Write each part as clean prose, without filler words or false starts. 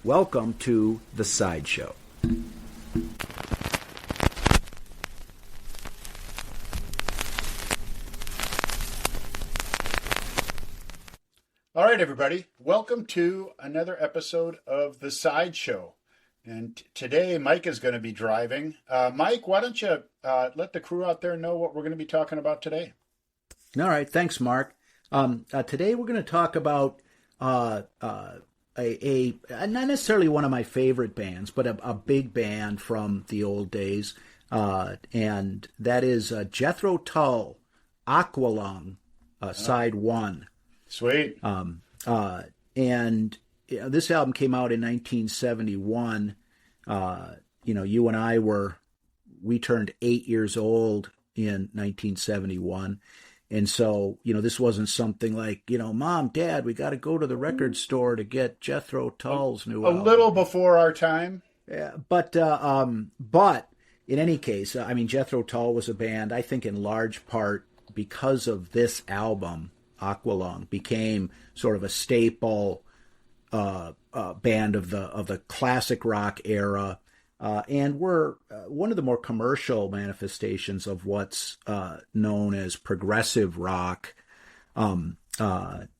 Welcome to The Sideshow. All right, everybody. Welcome to another episode of The Sideshow. And today, Mike is going to be driving. Mike, why don't you let the crew out there know what we're going to be talking about today? All right. Thanks, Mark. Today, we're going to talk about a not necessarily one of my favorite bands, but a big band from the old days. And that is Jethro Tull, Aqualung, Side 1. Sweet. And this album came out in 1971. You and I we turned 8 years old in 1971. And so, this wasn't something like, Mom, Dad, we got to go to the record store to get Jethro Tull's new album. A little before our time. Yeah, but in any case, Jethro Tull was a band, I think in large part because of this album, Aqualung became sort of a staple band of the classic rock era, and were one of the more commercial manifestations of what's known as progressive rock. And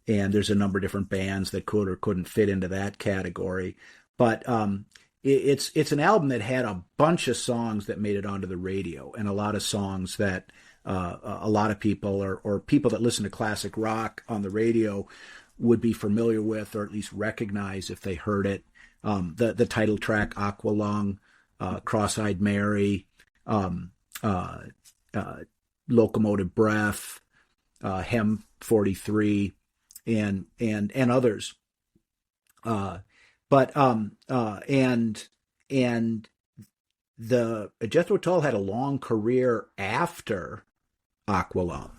there's a number of different bands that could or couldn't fit into that category, but it's an album that had a bunch of songs that made it onto the radio, and a lot of songs that a lot of people or people that listen to classic rock on the radio would be familiar with, or at least recognize if they heard it. The title track, Aqualung, Cross-Eyed Mary, Locomotive Breath, Hem 43, and others. And the Jethro Tull had a long career after Aqualung.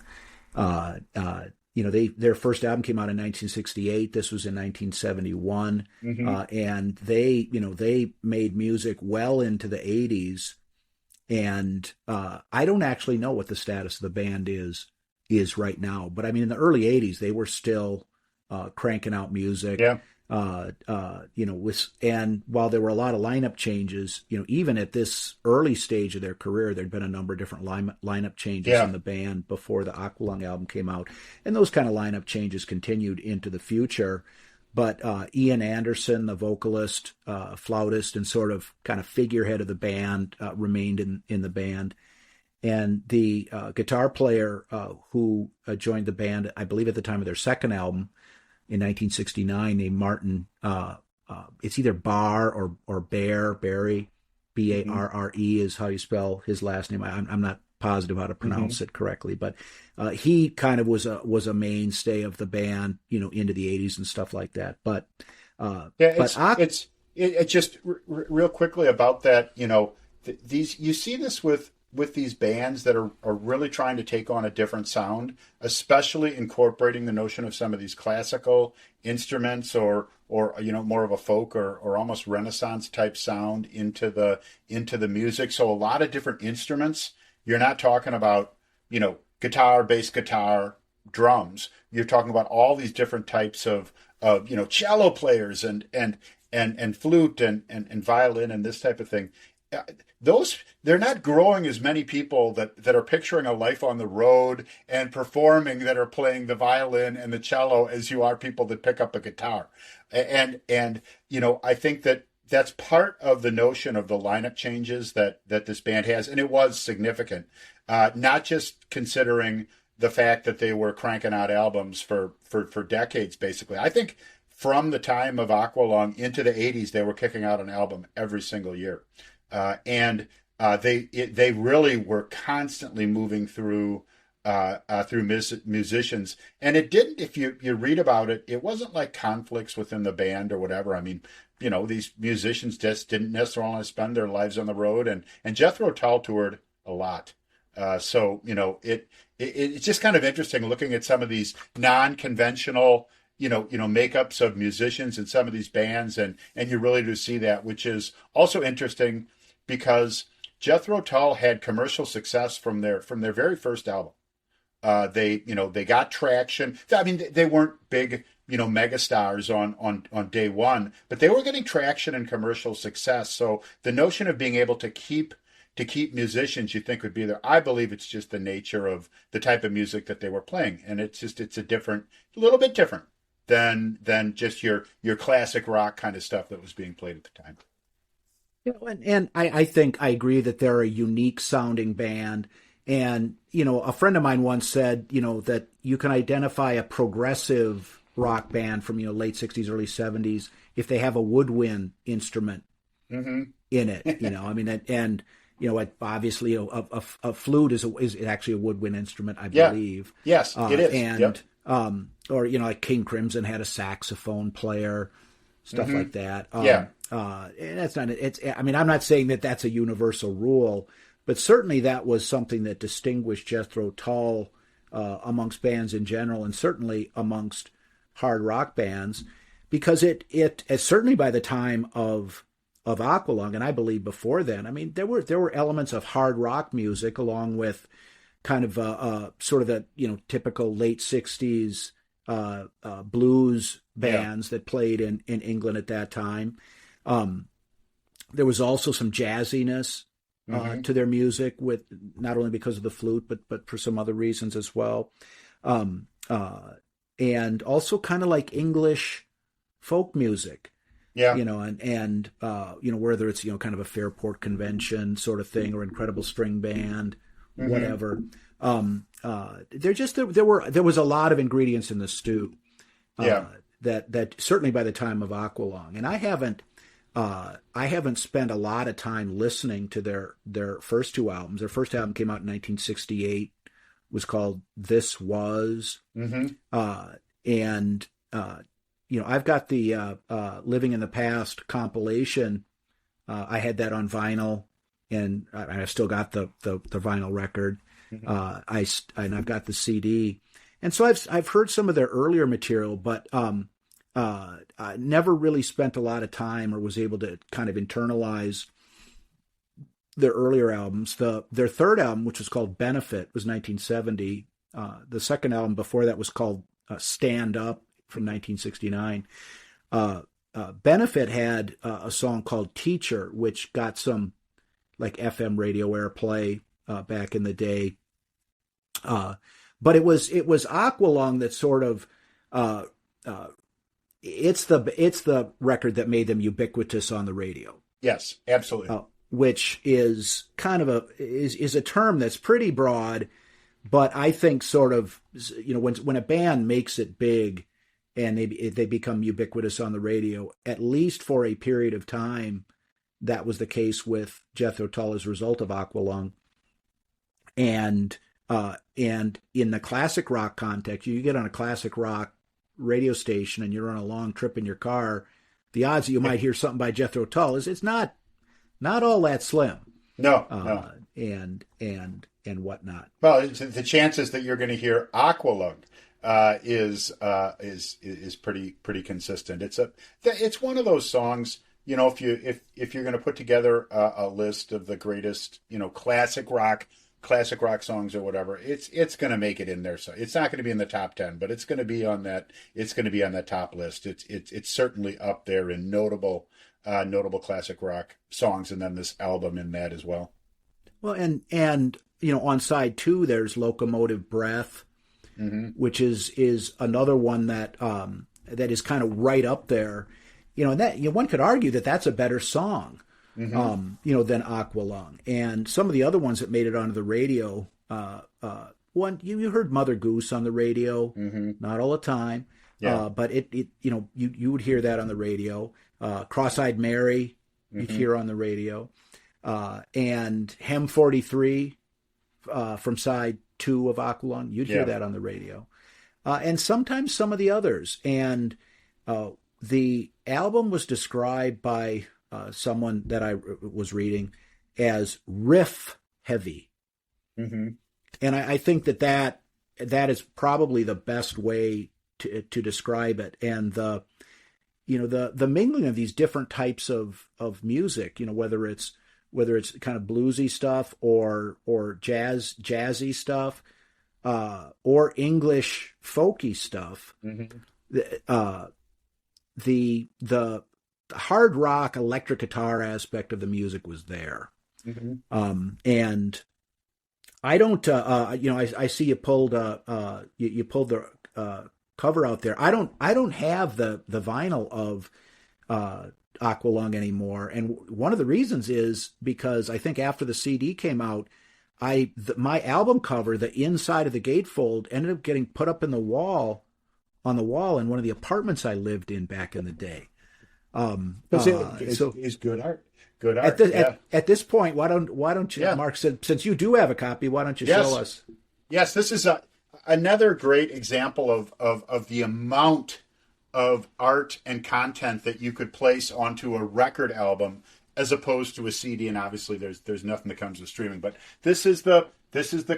Their first album came out in 1968. This was in 1971. Mm-hmm. And they made music well into the 80s. And I don't actually know what the status of the band is right now. But in the early 80s, they were still cranking out music. Yeah. And while there were a lot of lineup changes, even at this early stage of their career, there'd been a number of different lineup changes in the band before the Aqualung album came out. And those kind of lineup changes continued into the future. But Ian Anderson, the vocalist, flautist, and sort of kind of figurehead of the band, remained in the band. And the guitar player who joined the band, I believe at the time of their second album, in 1969, named Martin, it's either Barre or Barry, Barre is how you spell his last name. I'm not positive how to pronounce it correctly, but he kind of was a mainstay of the band, into the 80s and stuff like that. But it's just real quickly about that. These you see this with these bands that are really trying to take on a different sound, especially incorporating the notion of some of these classical instruments or more of a folk or almost Renaissance type sound into the music. So a lot of different instruments. You're not talking about, guitar, bass guitar, drums. You're talking about all these different types of cello players and flute and violin and this type of thing. They're not growing as many people that are picturing a life on the road and performing that are playing the violin and the cello as you are people that pick up a guitar. And I think that's part of the notion of the lineup changes that this band has. And it was significant, not just considering the fact that they were cranking out albums for decades, basically. I think from the time of Aqualung into the 80s, they were kicking out an album every single year. And they really were constantly moving through musicians, and it didn't. If you read about it, it wasn't like conflicts within the band or whatever. These musicians just didn't necessarily want to spend their lives on the road, and Jethro Tull toured a lot. So it's just kind of interesting looking at some of these non-conventional makeups of musicians in some of these bands, and you really do see that, which is also interesting because Jethro Tull had commercial success from their very first album. They got traction. They weren't big megastars on day one, but they were getting traction and commercial success. So the notion of being able to keep musicians you think would be there, I believe it's just the nature of the type of music that they were playing, and it's a little bit different than just your classic rock kind of stuff that was being played at the time. And I think I agree that they're a unique sounding band. And, a friend of mine once said, that you can identify a progressive rock band from, late 60s, early 70s if they have a woodwind instrument in it, obviously a flute is actually a woodwind instrument, I believe. Yes, it is. And, or, like King Crimson had a saxophone player, stuff like that. And that's not, I'm not saying that that's a universal rule, but certainly that was something that distinguished Jethro Tull amongst bands in general, and certainly amongst hard rock bands, because it certainly by the time of Aqualung, and I believe before then, there were elements of hard rock music along with kind of sort of the typical late 60s blues bands that played in England at that time. There was also some jazziness to their music, with not only because of the flute, but for some other reasons as well. And also kind of like English folk music. Yeah. And whether it's, kind of a Fairport Convention sort of thing or Incredible String Band, whatever. There was a lot of ingredients in the stew. That certainly by the time of Aqualung, and I haven't spent a lot of time listening to their first two albums. Their first album came out in 1968, was called This Was, and I've got the Living in the Past compilation. I had that on vinyl, and I've still got the vinyl record. I've got the CD, and so I've heard some of their earlier material, but I never really spent a lot of time or was able to kind of internalize their earlier albums. Their third album, which was called Benefit, was 1970. The second album before that was called Stand Up from 1969. Benefit had a song called Teacher, which got some like FM radio airplay back in the day. But it was Aqualung that sort of it's the record that made them ubiquitous on the radio. Yes, absolutely. Which is kind of is a term that's pretty broad, but I think sort of when a band makes it big and they become ubiquitous on the radio, at least for a period of time, that was the case with Jethro Tull as a result of Aqualung. And in the classic rock context, you get on a classic rock radio station and you're on a long trip in your car, the odds that you might hear something by Jethro Tull it's not all that slim. No. And whatnot. Well, the chances that you're going to hear Aqualung is pretty consistent. It's one of those songs. If you're going to put together a list of the greatest classic rock songs or whatever, it's going to make it in there. So it's not going to be in the top 10, but it's going to be on that. It's going to be on that top list. It's certainly up there in notable classic rock songs, and then this album in that as well. Well, and on side 2 there's Locomotive Breath, which is another one that is kind of right up there. One could argue that that's a better song. Than Aqualung. And some of the other ones that made it onto the radio, you heard Mother Goose on the radio, not all the time, but you would hear that on the radio. Cross-Eyed Mary, you'd hear on the radio, and Hem 43 from side 2 of Aqualung, you'd hear that on the radio, and sometimes some of the others. And the album was described by someone that I was reading as riff heavy. And I think that is probably the best way to describe it. And the mingling of these different types of music, whether it's kind of bluesy stuff or jazzy stuff, or English folky stuff, uh, the hard rock electric guitar aspect of the music was there. And I don't, I see you pulled you pulled the cover out there. I don't have the vinyl of Aqualung anymore, and one of the reasons is because I think after the CD came out, my album cover, the inside of the gatefold, ended up getting put up on the wall in one of the apartments I lived in back in the day. It's good art. Good art. At this point, why don't you, Mark, since you do have a copy, why don't you show us? Yes, this is another great example of the amount of art and content that you could place onto a record album as opposed to a CD. And obviously, there's nothing that comes with streaming. But this is the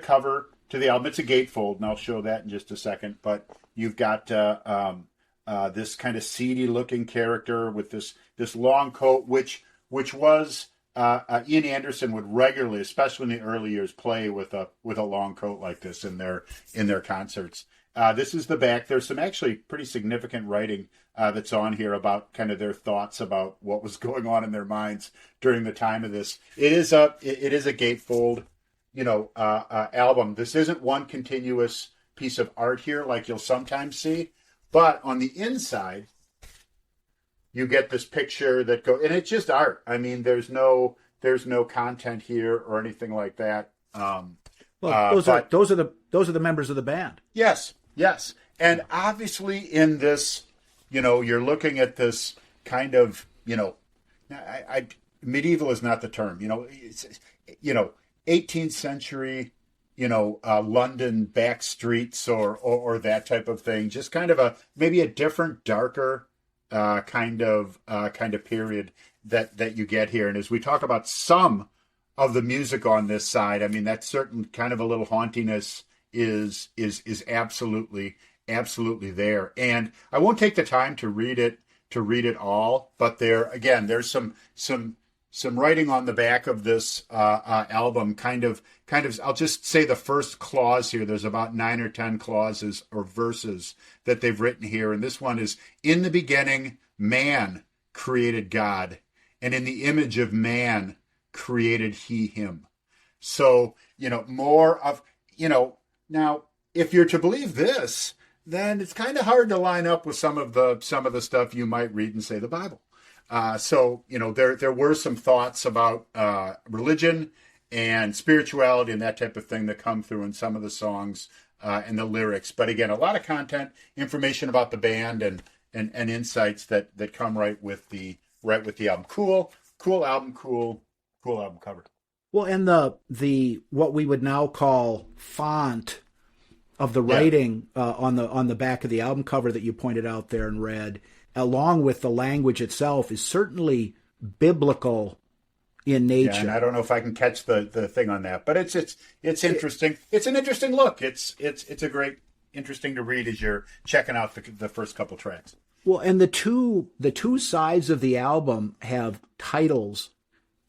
cover to the album. It's a gatefold, and I'll show that in just a second. But you've got this kind of seedy-looking character with this long coat, which was Ian Anderson would regularly, especially in the early years, play with a long coat like this in their concerts. This is the back. There's some actually pretty significant writing that's on here about kind of their thoughts about what was going on in their minds during the time of this. It is a gatefold, album. This isn't one continuous piece of art here like you'll sometimes see, but on the inside, you get this picture that and it's just art. I mean, there's no content here or anything like that. Those are the members of the band. Yes. And obviously in this, you're looking at this kind of, medieval is not the term, it's 18th century, London back streets or that type of thing. Just kind of maybe a different, darker kind of period that you get here. And as we talk about some of the music on this side, I mean, that certain kind of a little hauntiness is absolutely there. And I won't take the time to read it all, but there's some writing on the back of this album, kind of. I'll just say the first clause here. There's about 9 or 10 clauses or verses that they've written here, and this one is: "In the beginning, man created God, and in the image of man created he him." So more of now. If you're to believe this, then it's kind of hard to line up with some of the stuff you might read in, say, the Bible. So there were some thoughts about religion and spirituality and that type of thing that come through in some of the songs and the lyrics. But again, a lot of content, information about the band, and insights that come right with the album. Cool album, cool album cover. Well, and the what we would now call font of the writing on the back of the album cover that you pointed out there and read, along with the language itself, is certainly biblical in nature. Yeah, and I don't know if I can catch the thing on that, but it's interesting. It's an interesting look. It's a great interesting to read as you're checking out the first couple tracks. Well, and the two sides of the album have titles,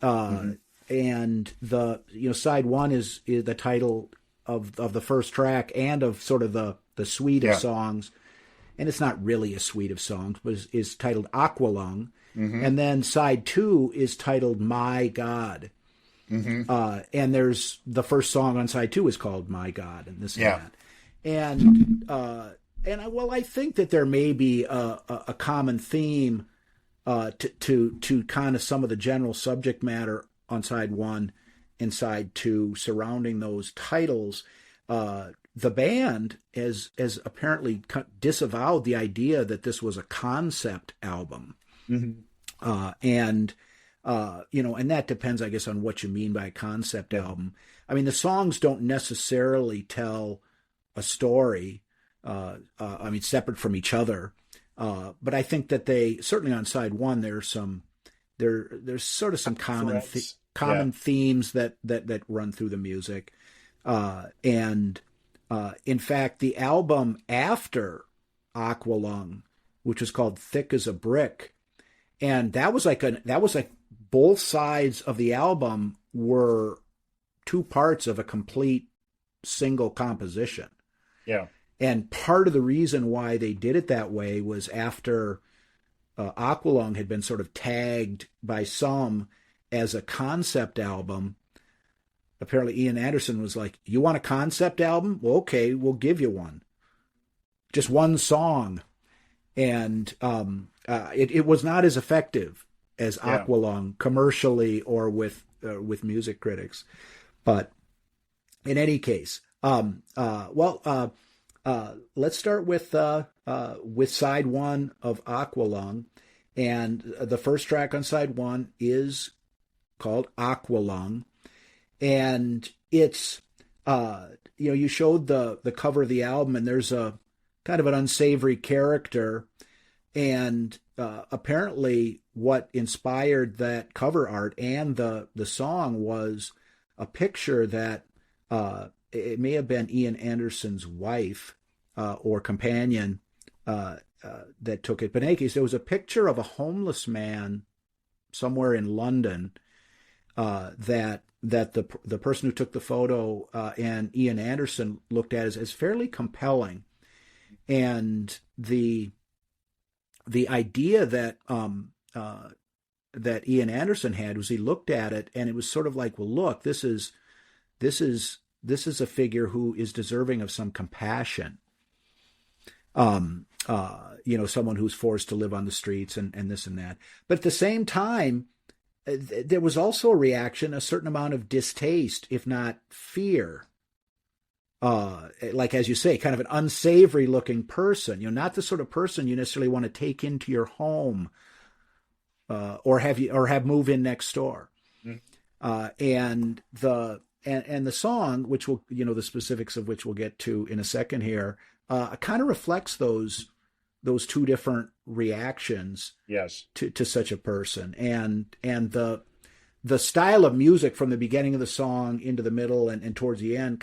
and the side one is the title of the first track and of sort of the suite of songs. And it's not really a suite of songs, but is titled Aqualung. Mm-hmm. And then side 2 is titled My God. Mm-hmm. And there's the first song on side 2 is called My God, and this and that. And I think that there may be a common theme to kind of some of the general subject matter on side 1 and side 2 surrounding those titles. The band has apparently disavowed the idea that this was a concept album. Mm-hmm. And that depends, I guess, on what you mean by a concept album. I mean, the songs don't necessarily tell a story, separate from each other. But I think that they, certainly on side 1, there's sort of some common themes that run through the music. In fact, the album after Aqualung, which was called Thick as a Brick, and that was like both sides of the album were two parts of a complete single composition. Yeah. And part of the reason why they did it that way was after Aqualung had been sort of tagged by some as a concept album. Apparently Ian Anderson was like, you want a concept album? Well, okay, we'll give you one. Just one song. And it was not as effective as Aqualung commercially or with music critics. But in any case, let's start with side one of Aqualung. And the first track on side one is called Aqualung. And it's, you showed the cover of the album, and there's a kind of an unsavory character. And apparently what inspired that cover art and the song was a picture that it may have been Ian Anderson's wife or companion that took it. But in any case, there was a picture of a homeless man somewhere in London that the person who took the photo and Ian Anderson looked at as fairly compelling. And the idea that that Ian Anderson had was he looked at it and it was sort of like, well, look, this is a figure who is deserving of some compassion. Someone who's forced to live on the streets and this and that. But at the same time, there was also a reaction, a certain amount of distaste, if not fear. Like, as you say, kind of an unsavory looking person, not the sort of person you necessarily want to take into your home, or have move in next door. And the song, which will, the specifics of which we'll get to in a second here, kind of reflects those two different reactions. Yes. To such a person, and the style of music from the beginning of the song into the middle and towards the end,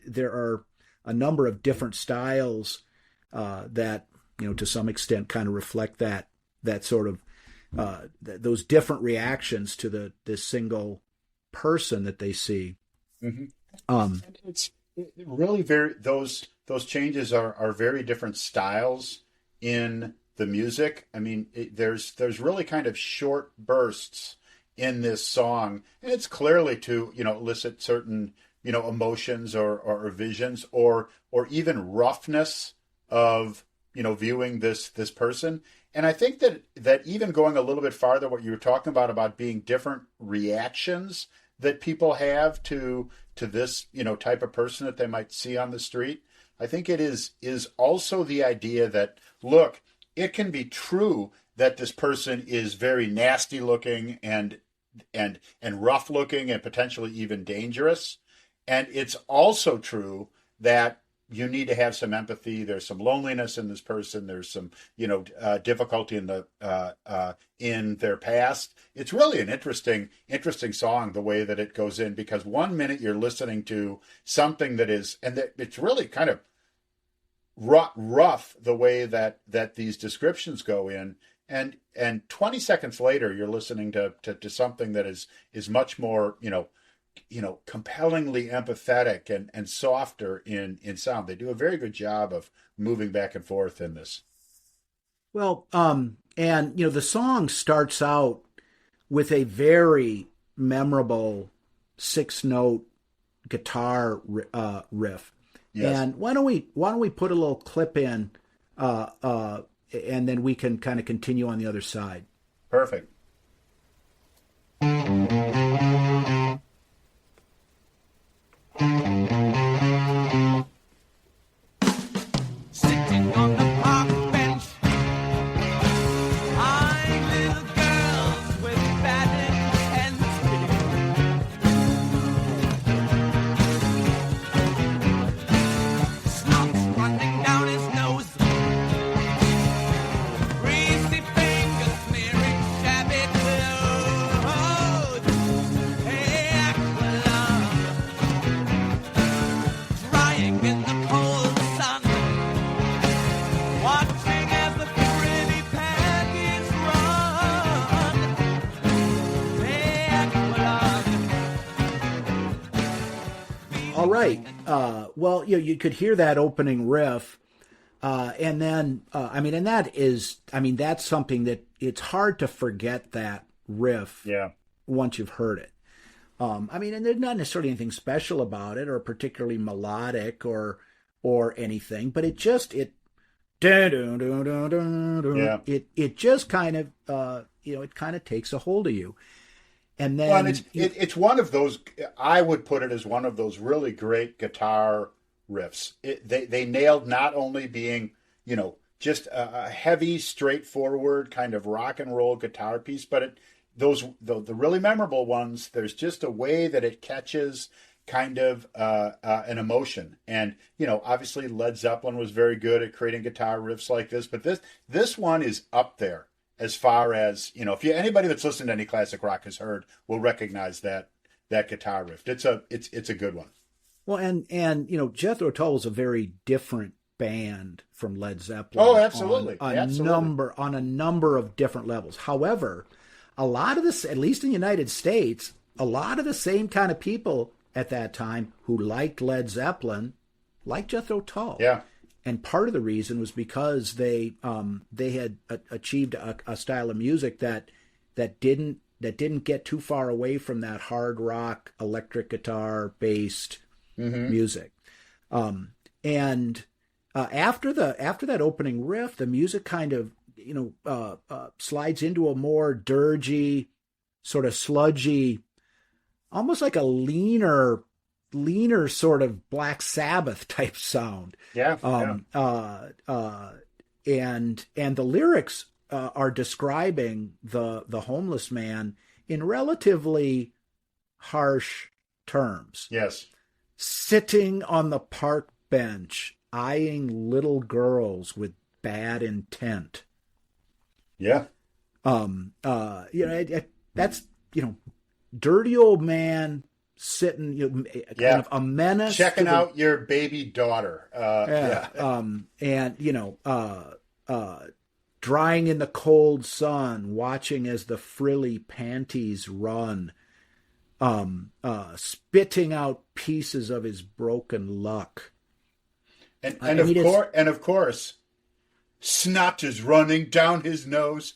there are a number of different styles that, to some extent kind of reflect that sort of those different reactions to this single person that they see. Mm-hmm. It's really those changes are very different styles in the music. I mean, there's really kind of short bursts in this song, and it's clearly to elicit certain emotions or visions or even roughness of viewing this person. And I think that even going a little bit farther, what you were talking about being different reactions that people have to this type of person that they might see on the street, I think it is also the idea that, look, it can be true that this person is very nasty looking and rough looking and potentially even dangerous. And it's also true that you need to have some empathy. There's some loneliness in this person. There's some, difficulty in their past. It's really an interesting song, the way that it goes in, because one minute you're listening to something that is, and that it's really kind of rough the way that these descriptions go in. And 20 seconds later, you're listening to something that is much more, compellingly empathetic and softer in sound. They do a very good job of moving back and forth in this. Well, the song starts out with a very memorable 6-note guitar riff. Yes. And why don't we put a little clip in, and then we can kind of continue on the other side. Perfect. Sitting on the park bench, eyeing little girls with bad intents. Snot's running down his nose, greasy fingers smearing shabby All right. Well, you could hear that opening riff, and then and that's something that it's hard to forget that riff. Yeah. Once you've heard it. And there's not necessarily anything special about it or particularly melodic or anything, but it just it just kind of it kind of takes a hold of you. And then it's one of those, I would put it as one of those really great guitar riffs. They nailed not only being, just a heavy, straightforward kind of rock and roll guitar piece, but the really memorable ones, there's just a way that it catches kind of an emotion. And, obviously Led Zeppelin was very good at creating guitar riffs like this, but this one is up there as far as, if anybody that's listened to any classic rock has heard, will recognize that guitar riff. It's a good one. Well, and Jethro Tull was a very different band from Led Zeppelin. Oh, absolutely. On a number of different levels. However, a lot of this, at least in the United States, a lot of the same kind of people at that time who liked Led Zeppelin liked Jethro Tull. Yeah. And part of the reason was because they had achieved a style of music that didn't get too far away from that hard rock, electric guitar based music. And after that opening riff, the music kind of slides into a more dirgy, sort of sludgy, almost like a leaner sort of Black Sabbath type sound. Yeah. And the lyrics are describing the homeless man in relatively harsh terms. Yes. Sitting on the park bench, eyeing little girls with bad intent. Yeah. That's, dirty old man sitting, kind of a menace. Checking out your baby daughter. Drying in the cold sun, watching as the frilly panties run, spitting out pieces of his broken luck. And of course, snot is running down his nose.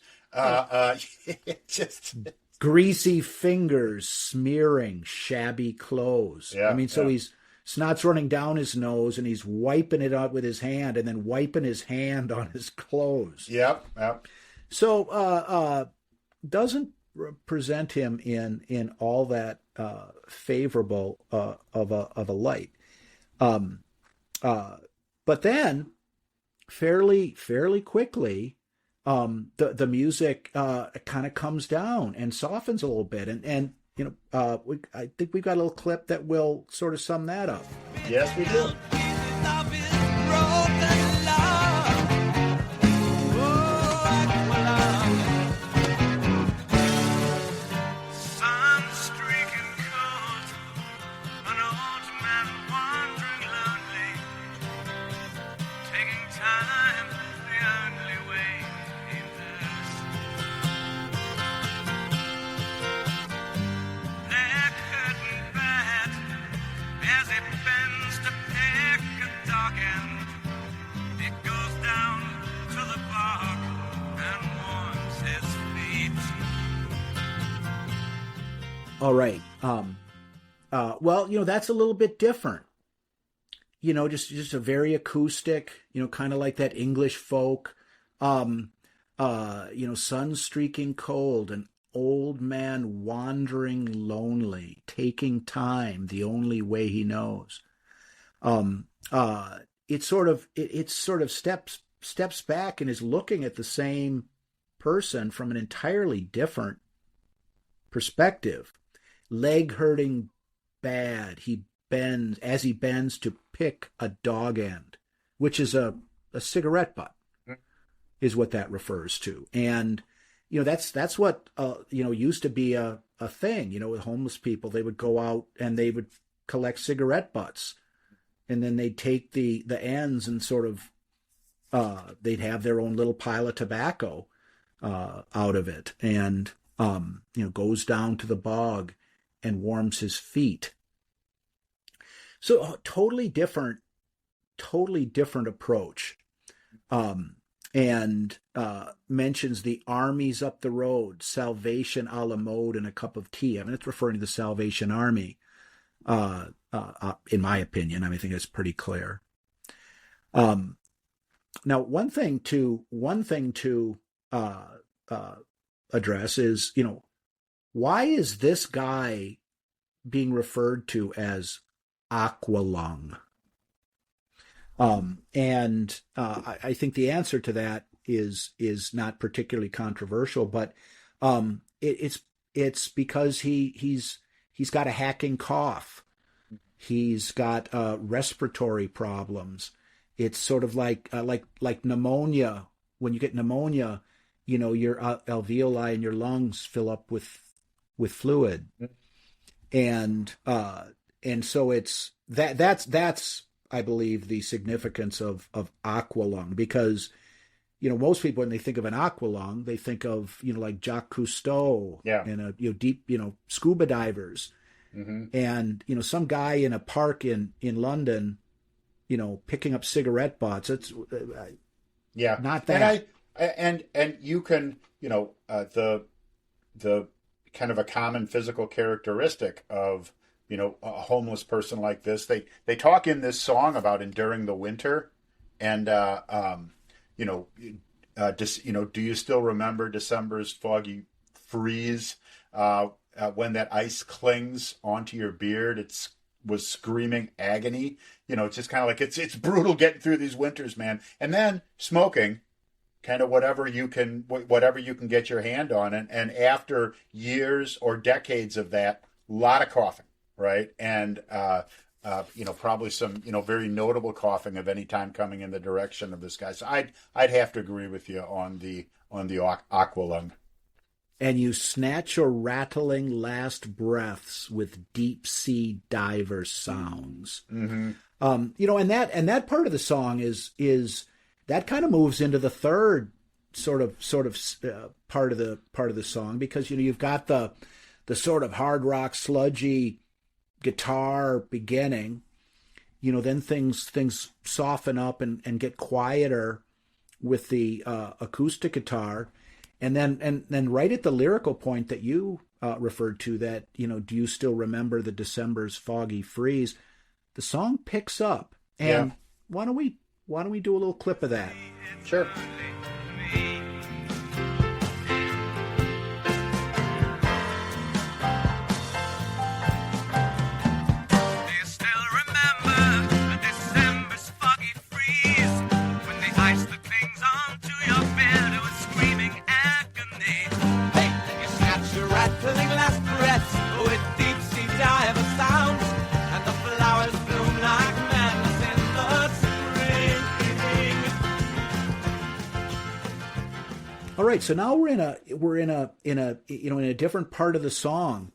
Just greasy fingers smearing shabby clothes. Yeah, he's snot's running down his nose and he's wiping it out with his hand and then wiping his hand on his clothes. Yep. So doesn't present him in all that favorable of a light. But then fairly quickly, the music kind of comes down and softens a little bit, and I think we've got a little clip that will sort of sum that up. Yes, we do. All right. Well, that's a little bit different. Just a very acoustic, kind of like that English folk. Sun streaking cold, an old man wandering lonely, taking time the only way he knows. It sort of steps back and is looking at the same person from an entirely different perspective. Leg hurting bad. He bends to pick a dog end, which is a cigarette butt, is what that refers to. And that's what used to be a thing. With homeless people, they would go out and they would collect cigarette butts, and then they'd take the ends and sort of they'd have their own little pile of tobacco out of it, and goes down to the bog and warms his feet. So totally different approach. And mentions the armies up the road, salvation a la mode, and a cup of tea. I mean, it's referring to the Salvation Army, in my opinion. I mean, I think it's pretty clear. Now, one thing to address is, why is this guy being referred to as Aqualung? I think the answer to that is not particularly controversial, but it's because he's got a hacking cough. He's got respiratory problems. It's sort of like pneumonia. When you get pneumonia, your alveoli and your lungs fill up with fluid, and so it's that's I believe the significance of Aqualung, because most people, when they think of an aqualung, they think of like Jacques Cousteau, and deep scuba divers, and some guy in a park in London, picking up cigarette butts. It's not that. And you can the kind of a common physical characteristic of a homeless person like this. They talk in this song about enduring the winter, and do you still remember December's foggy freeze, when that ice clings onto your beard? Was screaming agony. It's just kind of like it's brutal getting through these winters, man. And then smoking, kind of whatever you can get your hand on, and after years or decades of that, a lot of coughing. Right. And, probably some, very notable coughing of any time coming in the direction of this guy. So I'd have to agree with you on the Aqualung. And you snatch your rattling last breaths with deep sea diver sounds. Mm-hmm. And that part of the song is that kind of moves into the third sort of part of the song, because, you've got the sort of hard rock sludgy guitar beginning, then things soften up and get quieter with the acoustic guitar, and then right at the lyrical point that you referred to, that do you still remember the December's foggy freeze, the song picks up. And why don't we do a little clip of that? Sure. All right, so now we're in a different part of the song,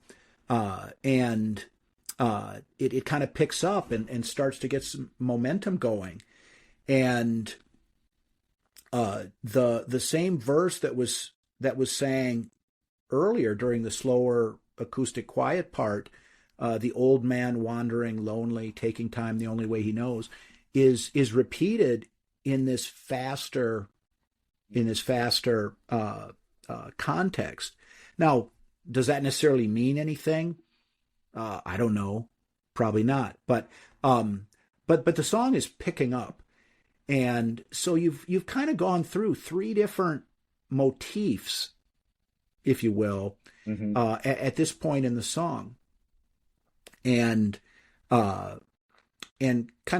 and it kind of picks up and starts to get some momentum going, and the same verse that was sang earlier during the slower acoustic quiet part, the old man wandering lonely, taking time the only way he knows, is repeated in this faster context. Now, does that necessarily mean anything? I don't know, probably not. But the song is picking up, and so you've kind of gone through three different motifs, if you will, at this point in the song, and kind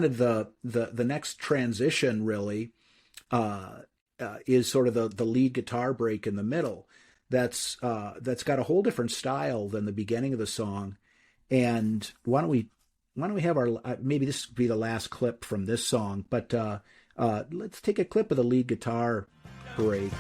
of the next transition really. Is sort of the lead guitar break in the middle. That's got a whole different style than the beginning of the song. And why don't we have our maybe this would be the last clip from this song, but let's take a clip of the lead guitar break.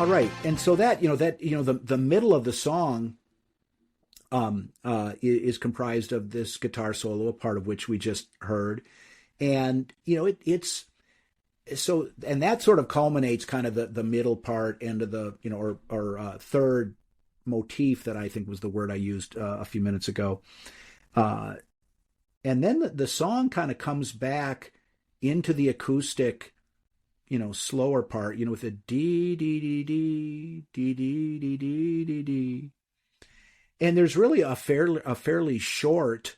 All right, and so the middle of the song is comprised of this guitar solo, a part of which we just heard, and it's so, and that sort of culminates kind of the middle part and of the or third motif that I think was the word I used a few minutes ago, and then the song kind of comes back into the acoustic, slower part, with a dee dee dee dee dee dee dee dee dee dee, and there's really a fairly short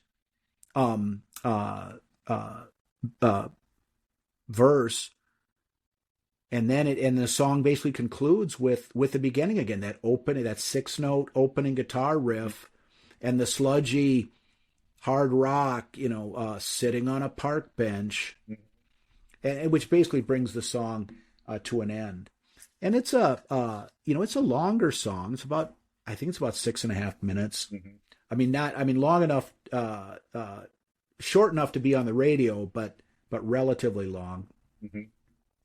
verse, and then the song basically concludes with the beginning again, that 6-note opening guitar riff, and the sludgy hard rock, sitting on a park bench, and which basically brings the song to an end. And it's a longer song. I think it's about 6.5 minutes. Mm-hmm. Long enough, short enough to be on the radio, but relatively long. Mm-hmm.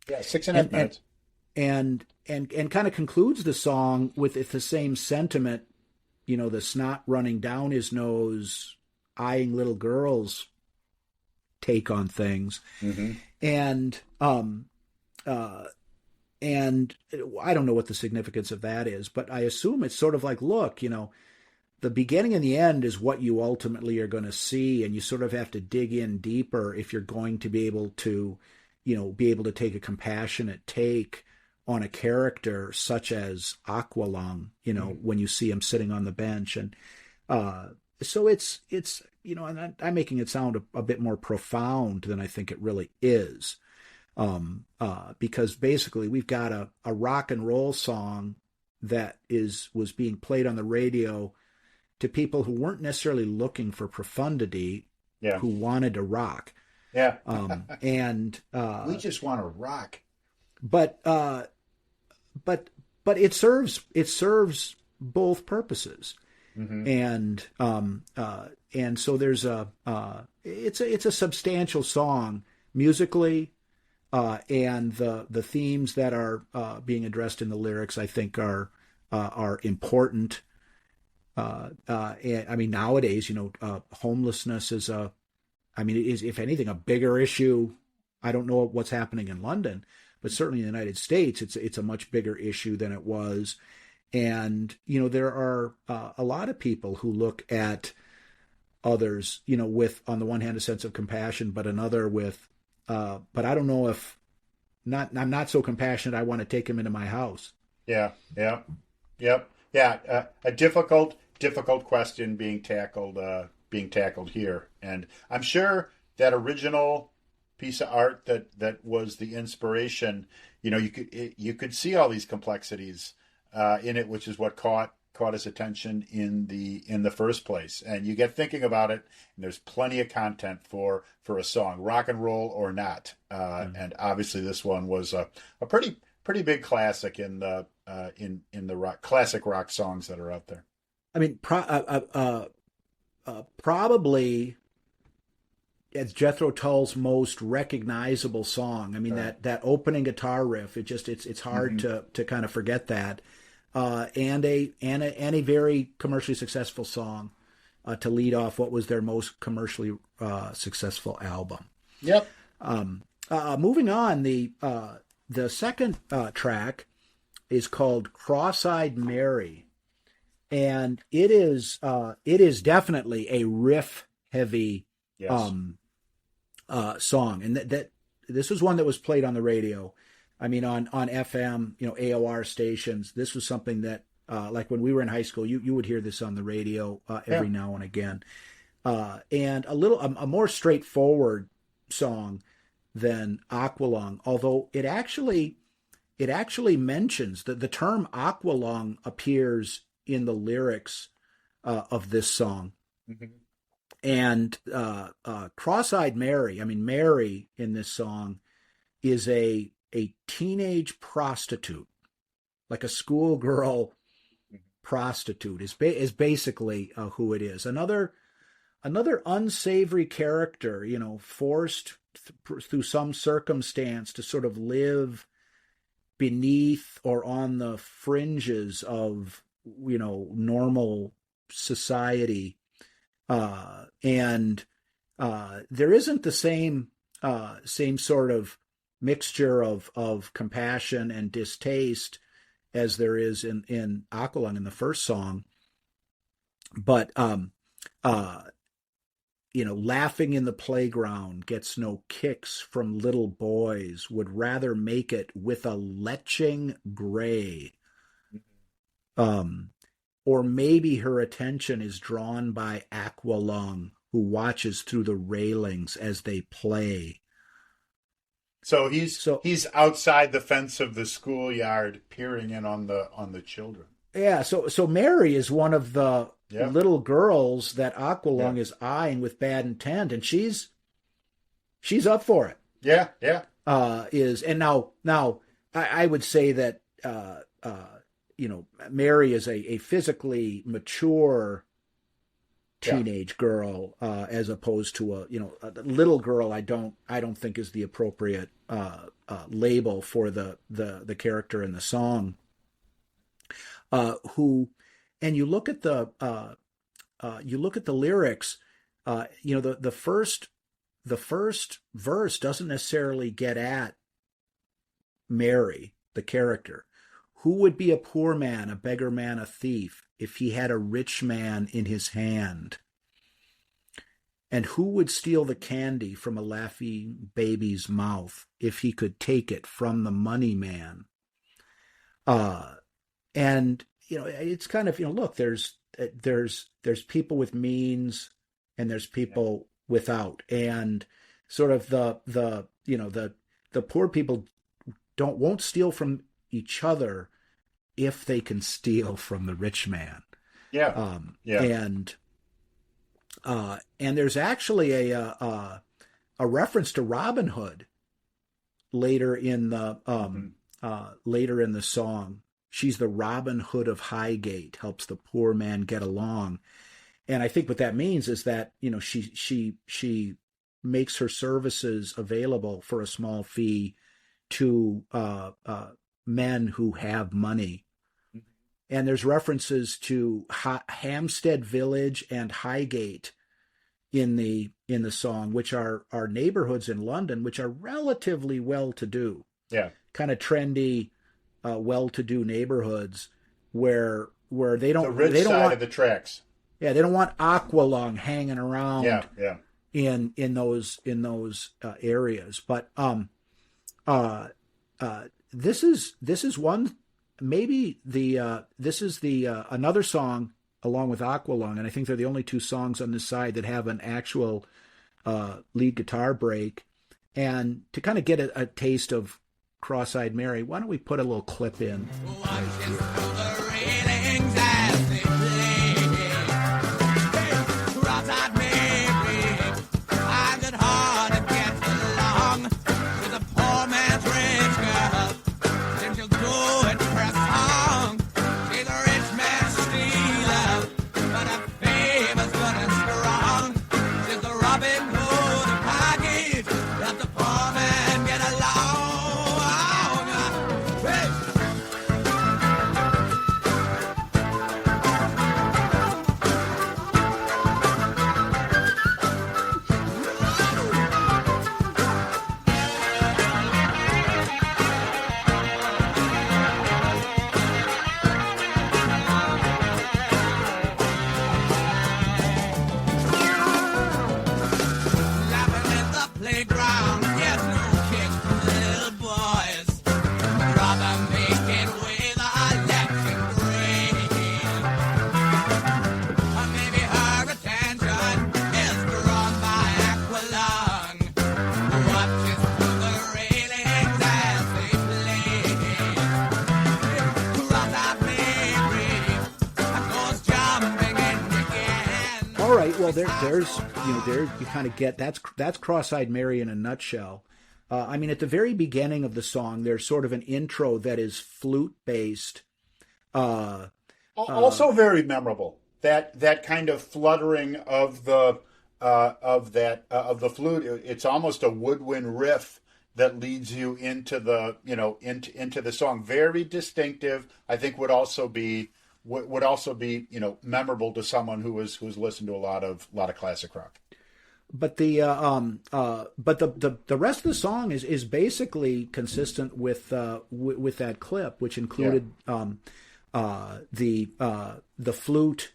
Yeah, 6.5 minutes. And kind of concludes the song with the same sentiment, the snot running down his nose, eyeing little girls take on things. Mm-hmm. And I don't know what the significance of that is, but I assume it's sort of like, look, the beginning and the end is what you ultimately are going to see, and you sort of have to dig in deeper if you're going to be able to take a compassionate take on a character such as Aqualung, when you see him sitting on the bench. And so it's and I'm making it sound a bit more profound than I think it really is. Because basically we've got a rock and roll song that was being played on the radio to people who weren't necessarily looking for profundity, who wanted to rock. Yeah. And we just want to rock. But it serves both purposes. Mm-hmm. And so there's it's a substantial song musically, and the themes that are being addressed in the lyrics, I think, are important. And nowadays, homelessness is if anything, a bigger issue. I don't know what's happening in London, but certainly in the United States, it's a much bigger issue than it was. And, there are a lot of people who look at others, with, on the one hand, a sense of compassion, but another with, but I don't know if I'm not so compassionate, I want to take him into my house. Yeah. A difficult question being tackled here. And I'm sure that original piece of art that was the inspiration, you could see all these complexities in it, which is what caught his attention in the first place. And you get thinking about it, and there's plenty of content for a song, rock and roll or not. And obviously this one was a pretty big classic in the classic rock songs that are out there. Probably it's Jethro Tull's most recognizable song. That opening guitar riff, it's hard to kind of forget that. And a very commercially successful song to lead off what was their most commercially successful album. Yep. Moving on, the second track is called Cross-Eyed Mary, and it is definitely a riff heavy song, and that this was one that was played on the radio. On FM, AOR stations. This was something that, like when we were in high school, you would hear this on the radio every now and again. And a more straightforward song than Aqualung, although it actually mentions that the term Aqualung appears in the lyrics of this song. Mm-hmm. And Cross-Eyed Mary, Mary in this song is a teenage prostitute, like a schoolgirl prostitute is basically who it is. Another unsavory character, forced through some circumstance to sort of live beneath or on the fringes of, normal society. And there isn't the same sort of mixture of compassion and distaste as there is in Aqualung in the first song. But laughing in the playground gets no kicks from little boys, would rather make it with a leching gray. Or maybe her attention is drawn by Aqualung, who watches through the railings as they play. So he's outside the fence of the schoolyard, peering in on the children. Yeah. So Mary is one of the little girls that Aqualung is eyeing with bad intent, and she's up for it. Yeah. Yeah. And now I would say that Mary is a physically mature teenage girl, as opposed to a little girl. I don't think is the appropriate label for the character in the song. And you look at the lyrics. The first verse doesn't necessarily get at Mary, the character. Who would be a poor man, a beggar man, a thief, if he had a rich man in his hand? And who would steal the candy from a laughing baby's mouth if he could take it from the money man? And it's kind of, look, there's people with means and there's people without, and sort of the poor people won't steal from each other if they can steal from the rich man. Yeah. And there's actually a reference to Robin Hood later in the song. She's the Robin Hood of Highgate, helps the poor man get along. And I think what that means is that, she makes her services available for a small fee to men who have money. And there's references to Hampstead Village and Highgate in the song, which are neighborhoods in London, which are relatively well-to-do. Yeah. Kind of trendy, well-to-do neighborhoods where they don't, the rich they don't side want, of the tracks. Yeah, they don't want Aqualung hanging around. Yeah. In those areas. But this is one, maybe this is the another song along with Aqualung, and I think they're the only two songs on this side that have an actual lead guitar break. And to kind of get a taste of Cross-Eyed Mary, why don't we put a little clip in? There you kind of get that's Cross-Eyed Mary in a nutshell. At the very beginning of the song, there's sort of an intro that is flute based. Also very memorable. That kind of fluttering of the flute. It's almost a woodwind riff that leads you into the into the song. Very distinctive. I think would also be memorable to someone who's listened to a lot of classic rock. But the rest of the song is basically consistent with that clip, which included the flute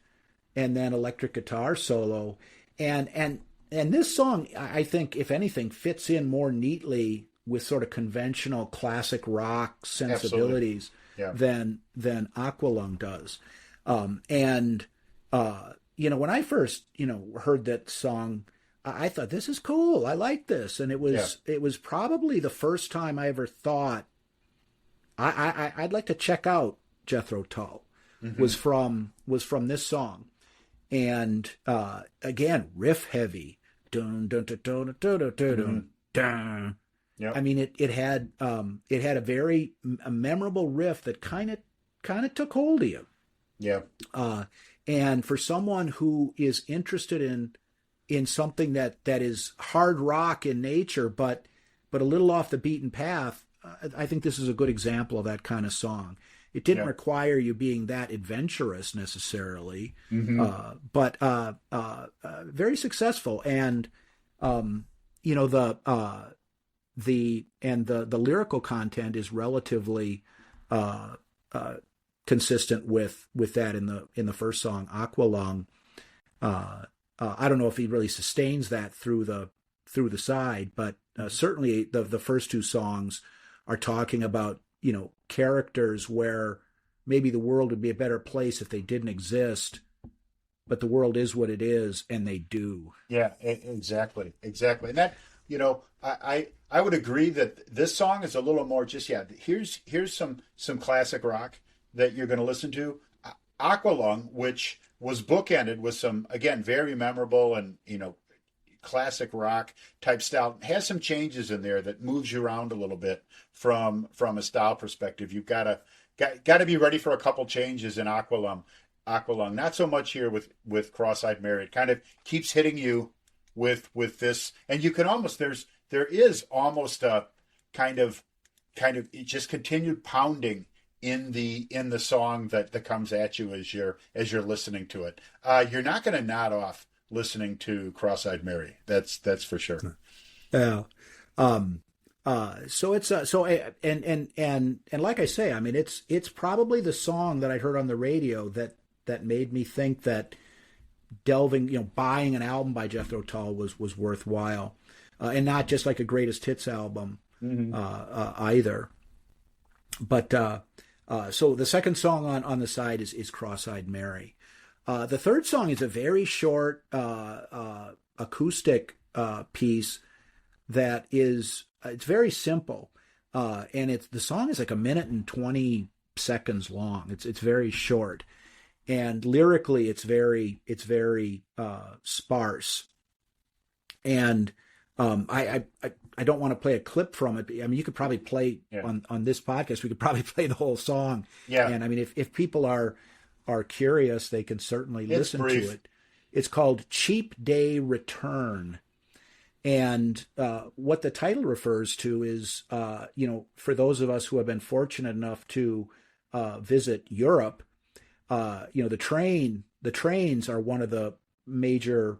and then electric guitar solo, and this song, I think, if anything, fits in more neatly with sort of conventional classic rock sensibilities than Aqualung does. When I first heard that song, I thought, this is cool. I like this, and it was probably the first time I ever thought I'd like to check out Jethro Tull. Mm-hmm. was from this song, and again, riff heavy. Dun, dun, dun, dun, dun, dun, dun, dun, dun. Yep. I mean, it had a very memorable riff that kind of took hold of you. Yeah. And for someone who is interested in something that is hard rock in nature, but a little off the beaten path, I think this is a good example of that kind of song. It didn't require you being that adventurous necessarily, but very successful. And the lyrical content is relatively consistent with that in the first song, Aqualung. I don't know if he really sustains that through the side, but certainly the first two songs are talking about characters where maybe the world would be a better place if they didn't exist, but the world is what it is, and they do. Yeah, exactly. And that, I would agree that this song is a little more just, here's some classic rock that you're going to listen to. Aqualung, which was bookended with some, again, very memorable and, classic rock type style, has some changes in there that moves you around a little bit from a style perspective. You've got to be ready for a couple changes in Aqualung. Not so much here with Cross-Eyed Mary. It kind of keeps hitting you with this, and you can almost there is almost a kind of just continued pounding in the song that comes at you as you're listening to it. You're not going to nod off listening to Cross-Eyed Mary. That's for sure. Yeah. So it's and like I say, I mean, it's probably the song that I heard on the radio that made me think that delving, buying an album by Jethro Tull was worthwhile, and not just like a greatest hits album either. But so the second song on the side is Cross-Eyed Mary. The third song is a very short acoustic piece that is it's very simple, and the song is like 1 minute and 20 seconds long. It's very short, and lyrically it's very sparse. And I don't want to play a clip from it. I mean, you could probably play on this podcast. We could probably play the whole song. Yeah. And I mean, if people are curious, they can certainly listen to it. It's called Cheap Day Return. And what the title refers to is, for those of us who have been fortunate enough to visit Europe, the trains are one of the major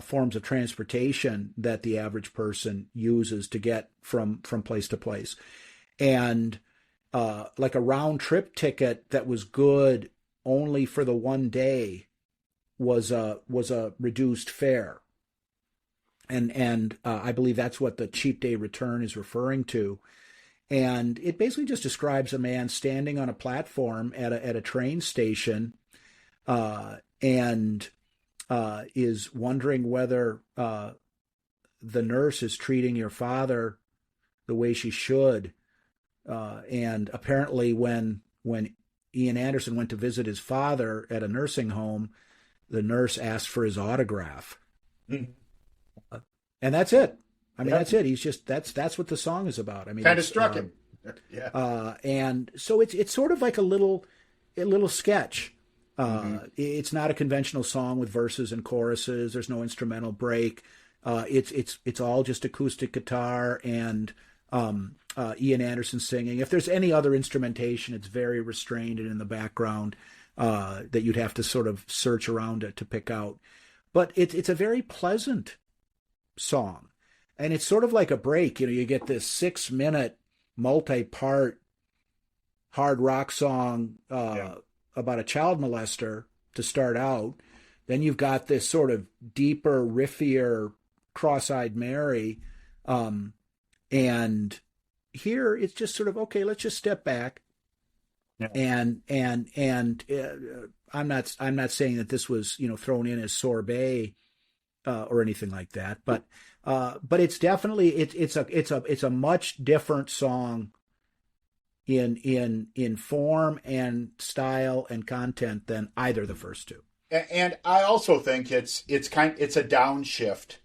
forms of transportation that the average person uses to get from place to place. And like a round trip ticket that was good only for the one day was a reduced fare. And I believe that's what the Cheap Day Return is referring to. And it basically just describes a man standing on a platform at a train station and is wondering whether the nurse is treating your father the way she should. And apparently when Ian Anderson went to visit his father at a nursing home, the nurse asked for his autograph. Mm-hmm. And that's it. I mean, that's it. He's just that's what the song is about. I mean, kind of struck him. Yeah. And so it's sort of like a little sketch. It's not a conventional song with verses and choruses. There's no instrumental break. It's all just acoustic guitar and Ian Anderson singing. If there's any other instrumentation, it's very restrained and in the background that you'd have to sort of search around to pick out. But it's a very pleasant song, and it's sort of like a break. You get this 6-minute multi-part hard rock song about a child molester to start out. Then you've got this sort of deeper, riffier Cross-Eyed Mary. And here it's just sort of, okay, let's just step back. Yeah. And I'm not saying that this was, thrown in as sorbet or anything like that, but it's definitely, it's a much different song in form and style and content than either of the first two. And I also think it's a downshift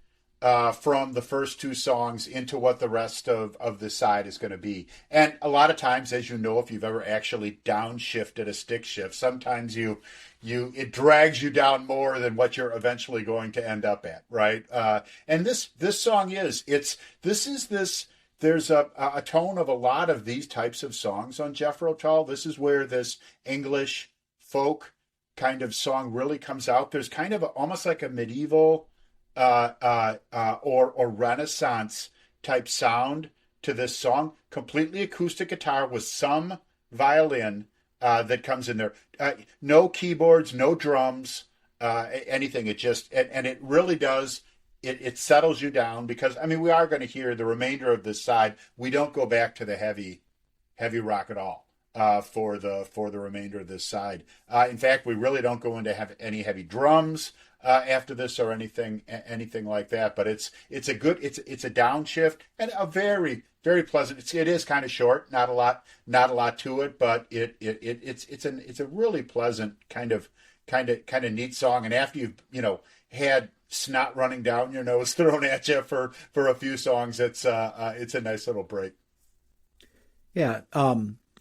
from the first two songs into what the rest of the side is going to be. And a lot of times, as you know, if you've ever actually downshifted a stick shift, sometimes it drags you down more than what you're eventually going to end up at, right? And this song there's a tone of a lot of these types of songs on Jethro Tull. This is where this English folk kind of song really comes out. There's kind of almost like a medieval or Renaissance type sound to this song. Completely acoustic guitar with some violin that comes in there. No keyboards, no drums, anything. It just and it really does. It settles you down because we are going to hear the remainder of this side. We don't go back to the heavy rock at all. For the remainder of this side. In fact, we really don't go into any heavy drums after this or anything like that. But it's a downshift and a very, very pleasant. It is kind of short, not a lot to it, but it's a really pleasant kind of neat song. And after you've had snot running down your nose thrown at you for a few songs, it's a nice little break. Yeah.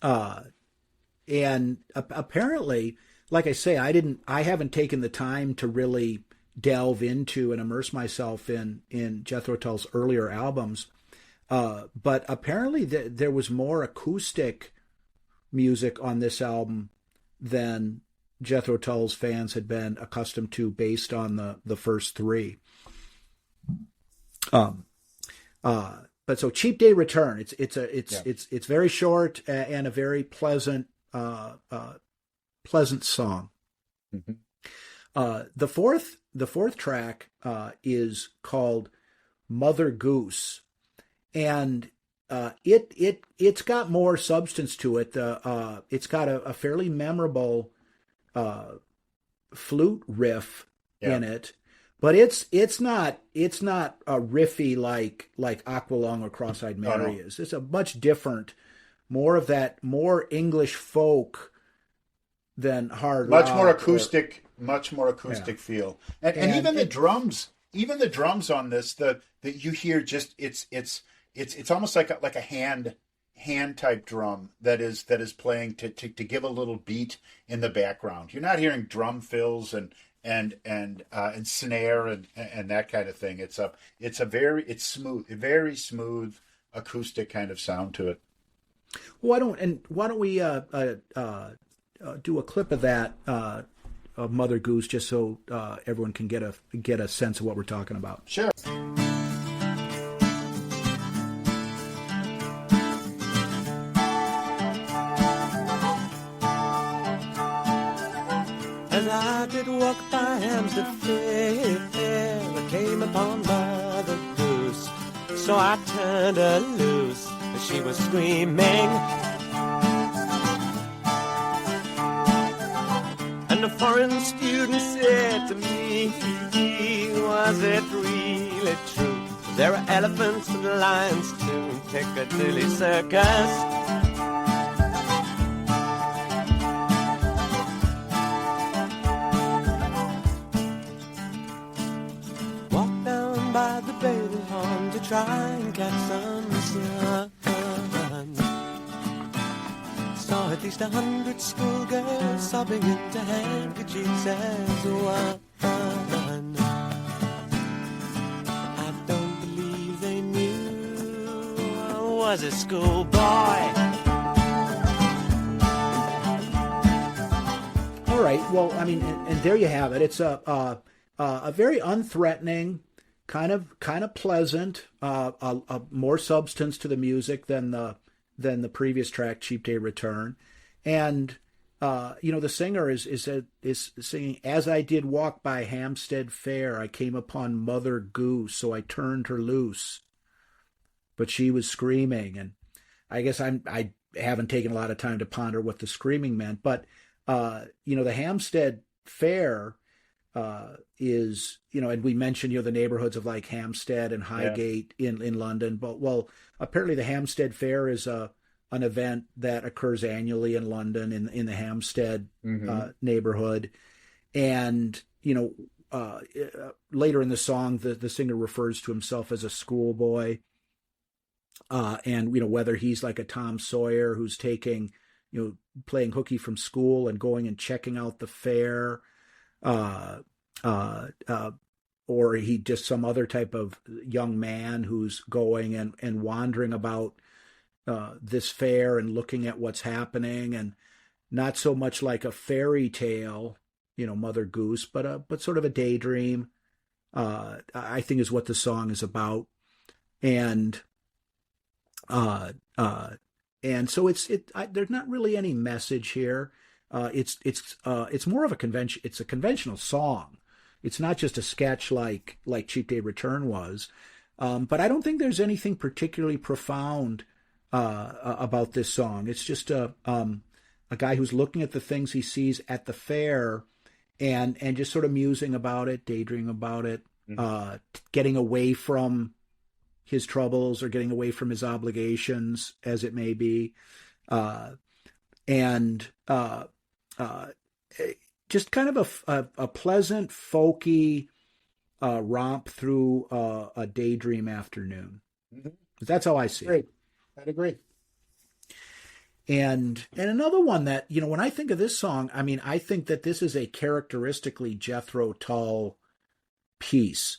And apparently, like I say, I haven't taken the time to really delve into and immerse myself in Jethro Tull's earlier albums. But apparently there was more acoustic music on this album than Jethro Tull's fans had been accustomed to based on the first three. But so Cheap Day Return, it's very short and a very pleasant song. Mm-hmm. The fourth track is called Mother Goose, and it's got more substance to it. It's got a fairly memorable flute riff in it. But it's not a riffy like Aqualung or Cross-Eyed Mary is. It's a much different, more English folk than hard rock. Much more acoustic feel. And even the drums on this that you hear, just it's almost like a hand type drum that is playing to give a little beat in the background. You're not hearing drum fills and snare and that kind of thing. It's smooth, a very smooth acoustic kind of sound to it. Why don't we do a clip of that of Mother Goose just so everyone can get a sense of what we're talking about. Sure. As I did walk by Hampstead Fair, I came upon Mother Goose. So I turned her loose as she was screaming. And a foreign student said to me, was it really true? There are elephants and lions too in Piccadilly Circus. By the baby home to try and catch some sun. Saw at least 100 schoolgirls sobbing into handkerchiefs as one. I'd was a schoolboy. All right. Well, I mean, and there you have it. It's a very unthreatening, kind of pleasant, a more substance to the music than the previous track, Cheap Day Return, and the singer is singing, "As I did walk by Hampstead Fair, I came upon Mother Goose, so I turned her loose, but she was screaming." And I guess I haven't taken a lot of time to ponder what the screaming meant, but the Hampstead Fair is, and we mentioned, the neighborhoods of like Hampstead and Highgate in London. But, well, apparently the Hampstead Fair is an event that occurs annually in London in the Hampstead neighborhood. And, later in the song, the singer refers to himself as a schoolboy. And, whether he's like a Tom Sawyer who's taking, playing hooky from school and going and checking out the fair, or he just some other type of young man who's going and wandering about this fair and looking at what's happening, and not so much like a fairy tale, Mother Goose, but sort of a daydream, I think is what the song is about. And so there's not really any message here. It's more of a convention. It's a conventional song. It's not just a sketch like Cheap Day Return was. But I don't think there's anything particularly profound about this song. It's just a guy who's looking at the things he sees at the fair and just sort of musing about it, daydreaming about it, getting away from his troubles or getting away from his obligations, as it may be, and just kind of a pleasant, folky romp through a daydream afternoon. That's how I see it. I'd agree. And another one that, when I think of this song, I mean, I think that this is a characteristically Jethro Tull piece.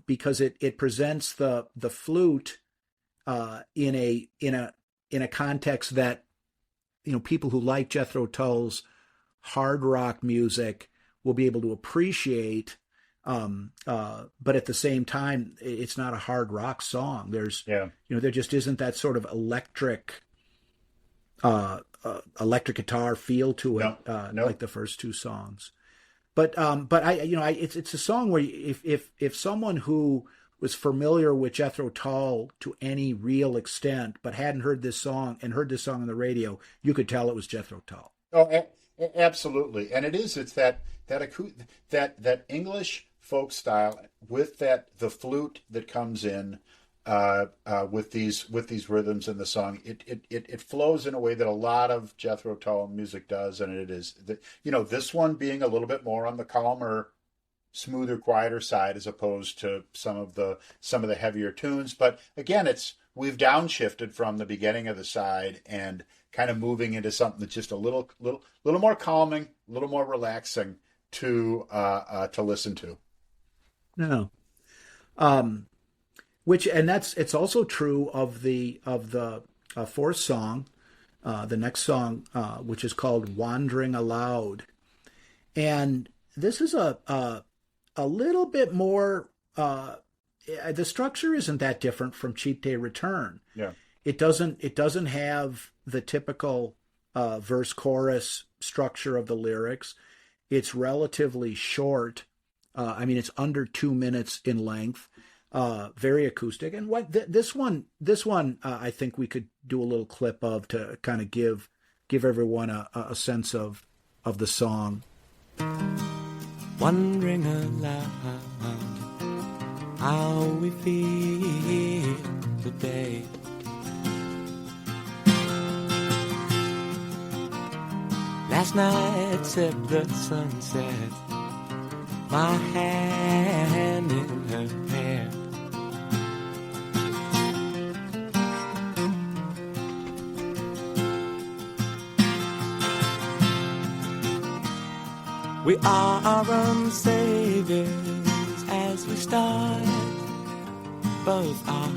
Because it presents the flute in a context that people who like Jethro Tull's hard rock music will be able to appreciate, but at the same time it's not a hard rock song. There just isn't that sort of electric guitar feel to it, like the first two songs. But it's a song where if someone who was familiar with Jethro Tull to any real extent, but hadn't heard this song and heard this song on the radio, you could tell it was Jethro Tull. Oh, absolutely, and it's that English folk style with the flute that comes in. With these rhythms in the song, it flows in a way that a lot of Jethro Tull music does, and it is this one being a little bit more on the calmer, smoother, quieter side as opposed to some of the heavier tunes. But again, we've downshifted from the beginning of the side and kind of moving into something that's just a little more calming, a little more relaxing to listen to. No. It's also true of the fourth song, the next song, which is called "Wandering Aloud," and this is a little bit more. The structure isn't that different from "Cheap Day Return." Yeah, it doesn't have the typical verse chorus structure of the lyrics. It's relatively short. It's under 2 minutes in length. Very acoustic, and this one, I think we could do a little clip of to kind of give everyone a sense of the song. Wondering aloud how we feel today. Last night at the sunset, my hand in her hair. We are our own saviors as we start both our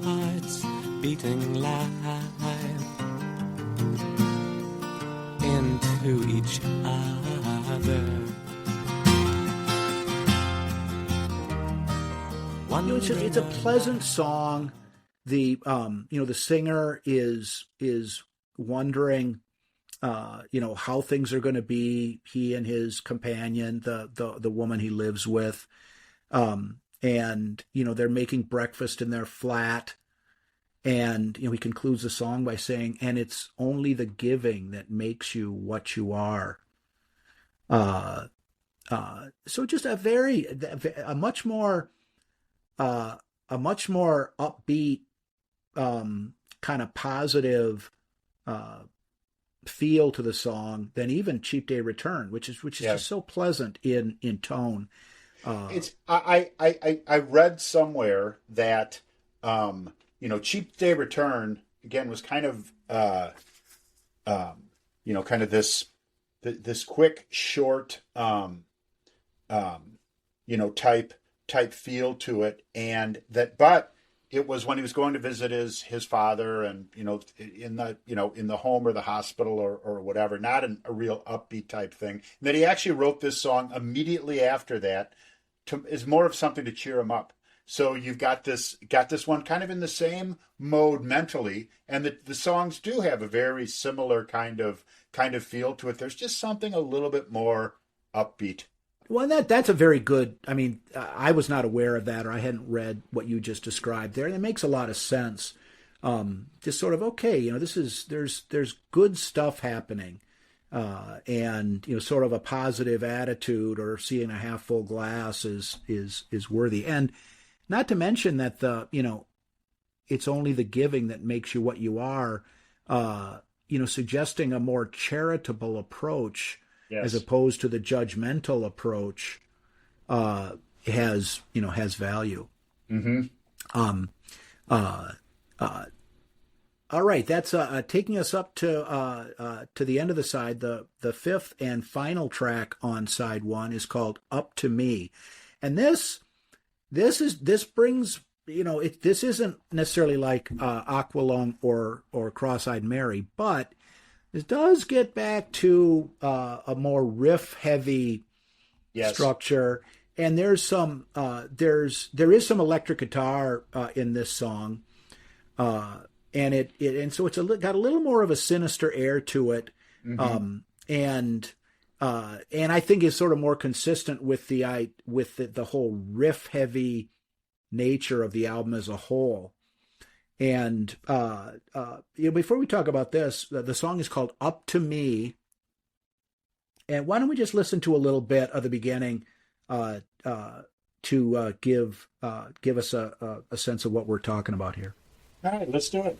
hearts beating life into each other. It's a pleasant song. The the singer is wondering how things are going to be. He and his companion, the woman he lives with, and they're making breakfast in their flat. And he concludes the song by saying, "And it's only the giving that makes you what you are." So just a much more upbeat, kind of positive feel to the song than even "Cheap Day Return," which is just so pleasant in tone. I read somewhere that "Cheap Day Return" again was kind of kind of this quick, short type feel to it, and but it was when he was going to visit his father, and in the home or the hospital or whatever, not a real upbeat type thing. And that he actually wrote this song immediately after that is more of something to cheer him up. So you've got this one kind of in the same mode mentally, and the songs do have a very similar kind of feel to it. There's just something a little bit more upbeat. Well, that's a very good. I mean, I was not aware of that, or I hadn't read what you just described there, and it makes a lot of sense. Just sort of okay, there's good stuff happening, and sort of a positive attitude or seeing a half full glass is worthy, and not to mention that it's only the giving that makes you what you are. Suggesting a more charitable approach. Yes. As opposed to the judgmental approach, has value. Mm-hmm. All right, that's taking us up to the end of the side. The fifth and final track on side one is called "Up to Me," and this brings this isn't necessarily like Aqualung or Cross-Eyed Mary, but it does get back to a more riff-heavy structure, and there is some electric guitar in this song, and so it's got a little more of a sinister air to it, mm-hmm. And I think is sort of more consistent with the whole riff-heavy nature of the album as a whole. And before we talk about this, the song is called "Up to Me," and why don't we just listen to a little bit of the beginning to give us a sense of what we're talking about here. All right, let's do it.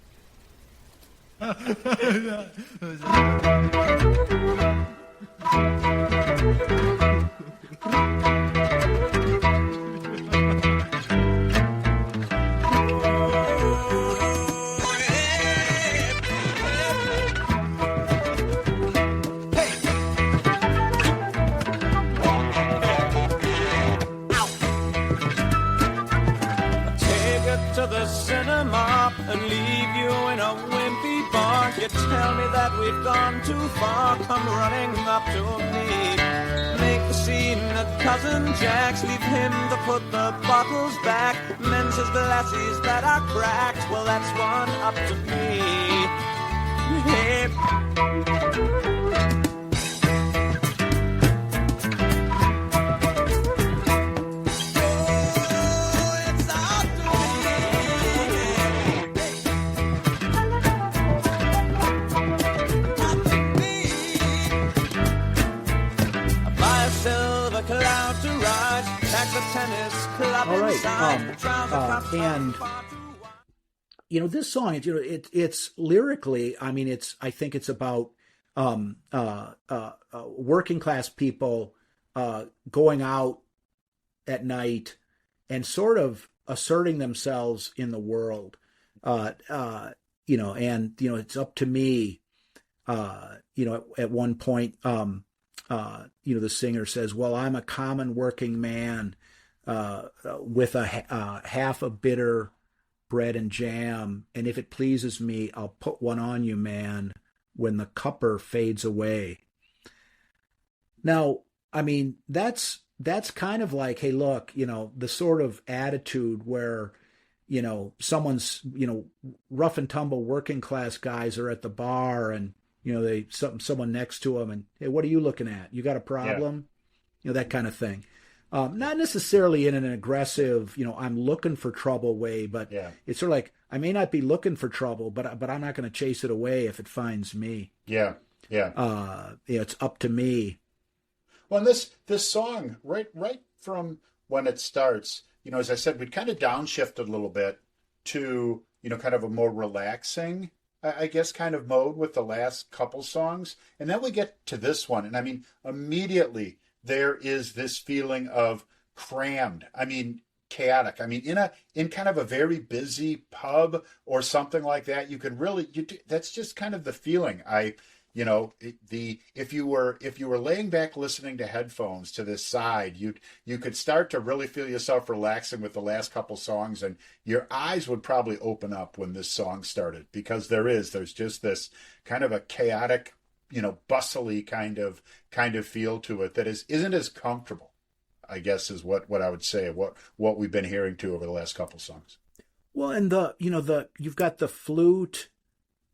And leave you in a wimpy bar. You tell me that we've gone too far. Come running up to me. Make the scene at Cousin Jack's. Leave him to put the bottles back. Mends his glasses that are cracked. Well, that's one up to me. Hey. All right, and this song, it's lyrically, I mean, I think it's about working class people going out at night and sort of asserting themselves in the world, it's up to me. At one point, the singer says, "Well, I'm a common working man with a half a bitter bread and jam, and if it pleases me, I'll put one on you, man, when the cupper fades away. Now, I mean, that's kind of like, hey, look, the sort of attitude where, someone's, rough and tumble working class guys are at the bar, and, someone next to them, and, hey, what are you looking at? You got a problem? Yeah. That kind of thing. Not necessarily in an aggressive, I'm looking for trouble way, but it's sort of like, I may not be looking for trouble, but I'm not going to chase it away if it finds me. Yeah. Yeah. It's up to me. Well, and this song, right from when it starts, as I said, we'd kind of downshift a little bit to, kind of a more relaxing, I guess, kind of mode with the last couple songs. And then we get to this one. And I mean, immediately there is this feeling of crammed. I mean, chaotic. I mean, in kind of a very busy pub or something like that, you can really, that's just kind of the feeling. If you were laying back listening to headphones to this side, you could start to really feel yourself relaxing with the last couple songs, and your eyes would probably open up when this song started, because there's just this kind of a chaotic, bustly kind of feel to it that isn't as comfortable, I guess, is what I would say, what we've been hearing to over the last couple songs. Well, and you've got the flute,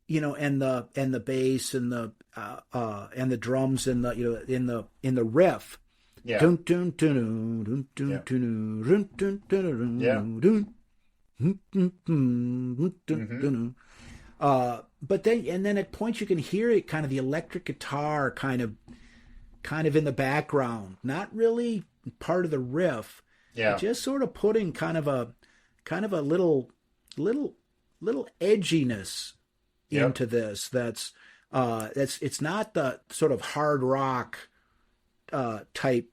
and the bass and the drums and in the riff. Yeah. But then at points you can hear it, kind of the electric guitar kind of in the background, not really part of the riff. Yeah. Just sort of putting kind of a little edginess into this. That's it's not the sort of hard rock type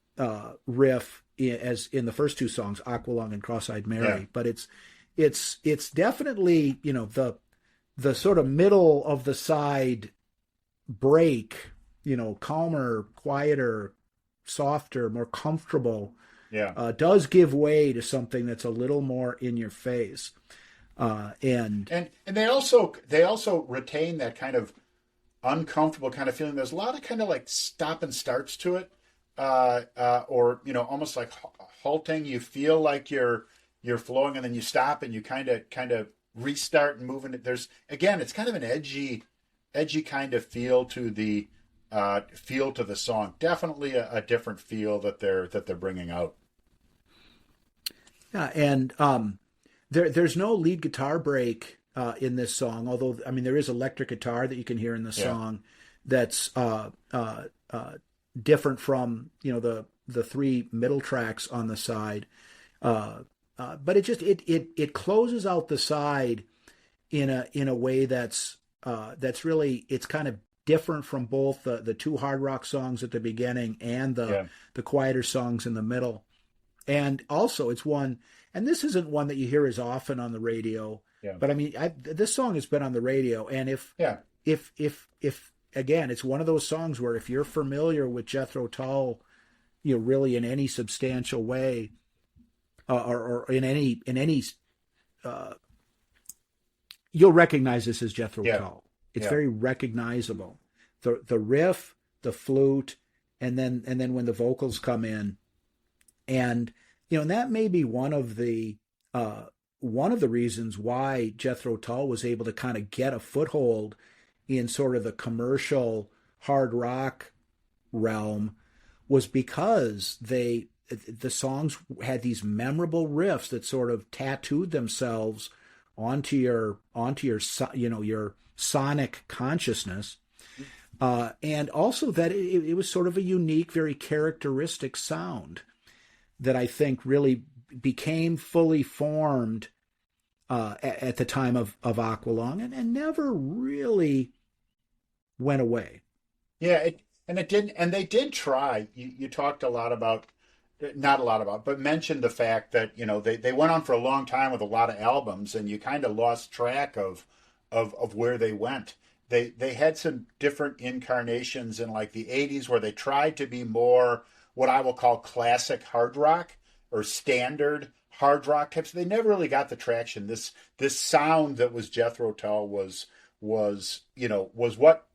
riff as in the first two songs, Aqualung and Cross-Eyed Mary, but it's definitely the sort of middle of the side break, calmer, quieter, softer, more comfortable. Does give way to something that's a little more in your face. And they also retain that kind of uncomfortable kind of feeling. There's a lot of kind of like stop and starts to it, or almost like halting. You feel like you're flowing, and then you stop, and you kind of restart and move. And it's kind of an edgy kind of feel to the song. Definitely a different feel that they're bringing out. Yeah, and there's no lead guitar break in this song, although I mean there is electric guitar that you can hear in the song that's different from the three middle tracks on the side. But it closes out the side in a way that's really, it's kind of different from both the two hard rock songs at the beginning and the quieter songs in the middle. And also it's one, and this isn't one that you hear as often on the radio, but I mean, this song has been on the radio, and if again, it's one of those songs where if you're familiar with Jethro Tull, really in any substantial way, or in any you'll recognize this as Jethro Tull. It's very recognizable. The riff, the flute, and then when the vocals come in, and and that may be one of the reasons why Jethro Tull was able to kind of get a foothold in sort of the commercial hard rock realm, was because the songs had these memorable riffs that sort of tattooed themselves onto your your sonic consciousness, and also that it was sort of a unique, very characteristic sound that I think really became fully formed at the time of Aqualung, and never really went away. Yeah, they did try. You talked a lot about. Not a lot about, but mentioned the fact that they went on for a long time with a lot of albums, and you kind of lost track of where they went. They had some different incarnations in like the 80s where they tried to be more what I will call classic hard rock, or standard hard rock types. They never really got the traction. This sound that was Jethro Tull was what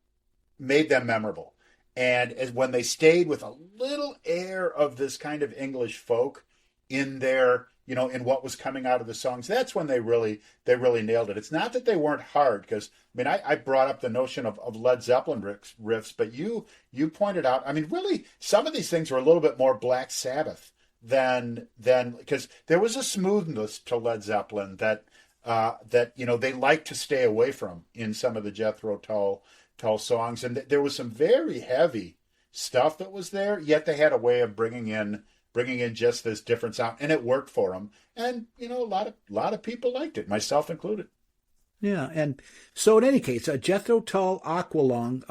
made them memorable. And as when they stayed with a little air of this kind of English folk in their, in what was coming out of the songs, that's when they really nailed it. It's not that they weren't hard, because I brought up the notion of Led Zeppelin riffs, but you pointed out, really some of these things were a little bit more Black Sabbath than because there was a smoothness to Led Zeppelin that they like to stay away from in some of the Jethro Tull songs, and there was some very heavy stuff that was there, yet they had a way of bringing in just this different sound, and it worked for them. And a lot of people liked it, myself included. Yeah, and so in any case, Jethro Tull, Aqualung,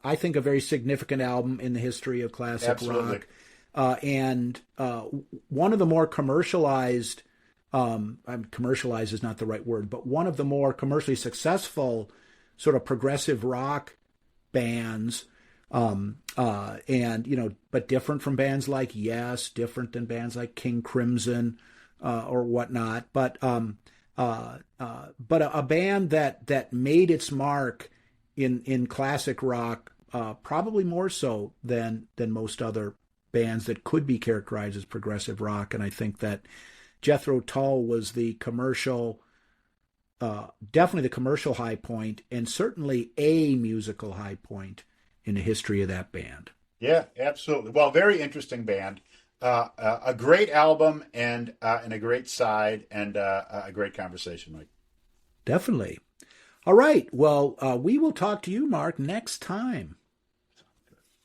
I think a very significant album in the history of classic Absolutely. rock. And one of the more commercialized, commercialized is not the right word, but one of the more commercially successful sort of progressive rock bands, and but different from bands like Yes, different than bands like King Crimson or whatnot, but a band that made its mark in classic rock, probably more so than most other bands that could be characterized as progressive rock. And I think that Jethro Tull was the commercial, definitely the commercial high point, and certainly a musical high point in the history of that band. Yeah, absolutely. Well, very interesting band. A great album and a great side, and a great conversation, Mike. Definitely. All right. Well, we will talk to you, Mark, next time.